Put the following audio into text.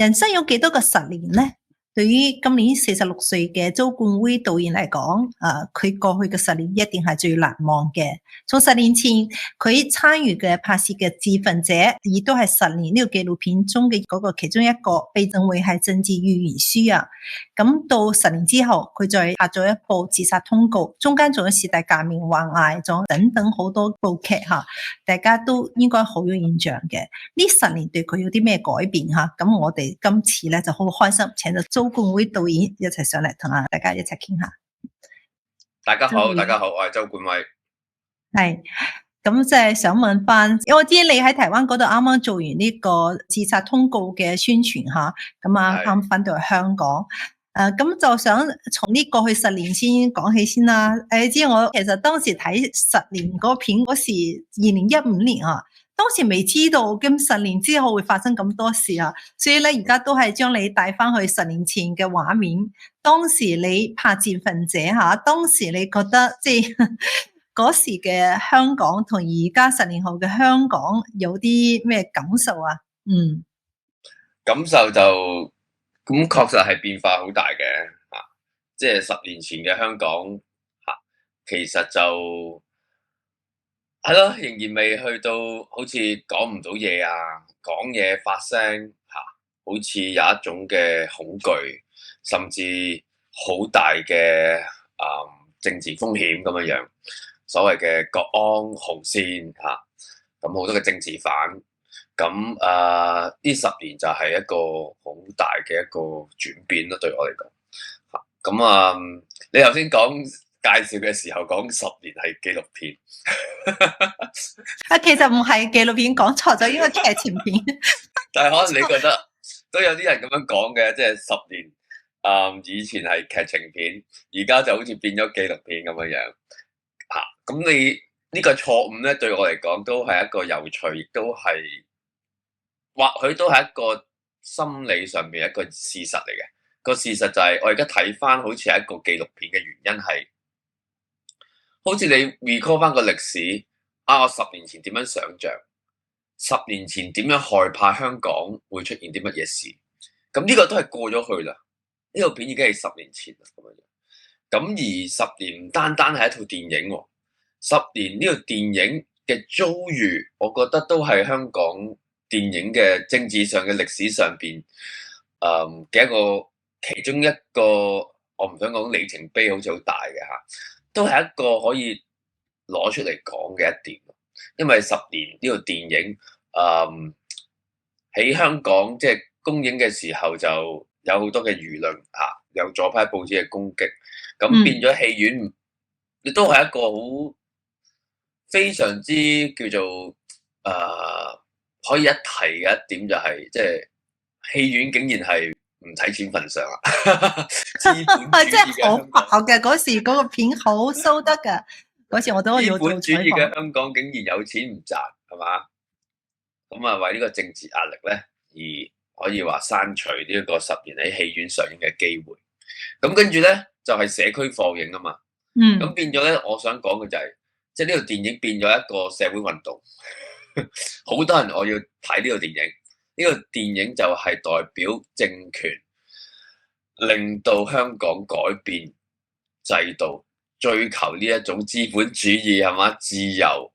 人生有幾多個十年呢？對於今年46歲嘅周冠威導演嚟講，佢過去嘅10年一定係最難忘嘅。從10年前佢參與嘅拍攝嘅《自焚者》，亦都係10年呢個紀錄片中嘅嗰個其中一個，被認為係政治預言書啊。咁到10年之後，佢再拍咗一部《自殺通告》，中間仲有時代革命、幻崖咗等等好多部劇吓，大家都應該好有印象嘅。呢10年對佢有啲咩改變吓？咁我哋今次咧就好開心，請到周冠威導演一齊上嚟同大家一齊傾下。大家好，大家好，我係周冠威。係，咁即係想問翻，我知你喺台灣嗰度啱啱做完呢個自殺通告嘅宣傳吓，咁啱翻到嚟香港，咁就想從呢過去10年先講起先啦。你知我其實當時睇10年嗰片嗰時，2015年啊。當時未知道，咁10年之後會發生咁多事啊，所以咧而家都係將你帶翻去10年前嘅畫面。當時你拍《自焚者》吓，當時你覺得即係嗰時嘅香港同而家10年後嘅香港有啲咩感受啊？感受就咁確實係變化好大嘅吓，即係10年前嘅香港吓，其實就係咯，仍然未去到好似講唔到嘢啊，講嘢發聲吓，好似有一種嘅恐懼，甚至好大嘅政治風險咁樣樣，所謂嘅國安紅線吓，咁好多嘅政治犯，咁呢10年就係一個好大嘅一個轉變咯，對我嚟講吓，咁你頭先講介紹嘅時候講10年係紀錄片，其實唔係紀錄片，講錯咗，應該劇情片。但係可能你覺得都有啲人咁樣講嘅，即係10年以前係劇情片，而家就好似變咗紀錄片咁樣樣吓。咁你呢個錯誤咧，對我嚟講都係一個有趣，亦都係或許都係一個心理上面一個事實嚟嘅。個事實就係我而家睇翻，好似係一個紀錄片嘅原因係。好似你 recall 翻個歷史我10年前點樣想像，10年前點樣害怕香港會出現啲乜嘢事，咁呢個都係過咗去啦。呢套片已經係10年前啦咁樣。咁而10年唔單單係一套電影喎，10年呢個電影嘅遭遇，我覺得都係香港電影嘅政治上嘅歷史上邊嘅一個其中一個，我唔想講里程碑，好似好大嘅嚇。都係一個可以攞出嚟講嘅一點，因為10年呢個電影喺香港即係公映嘅時候就有好多嘅輿論有左派報紙嘅攻擊，咁變咗戲院亦都係一個好非常之叫做可以一提嘅一點就係即係戲院竟然係唔睇錢份上資本主義嘅香港好爆嘅嗰時嗰個片好收得㗎，嗰時我都有做採訪。資本主義嘅香港竟然有錢唔賺，係嘛？咁為呢個政治壓力咧，而可以話刪除呢一個10年喺戲院上映嘅機會。咁跟住咧就係社區放映啊嘛。咁變咗咧，我想講嘅就係，即係呢套電影變咗一個社會運動，好多人我要睇呢套電影。呢個電影就係代表政權，令到香港改變制度，追求呢一種資本主義係嘛，自由。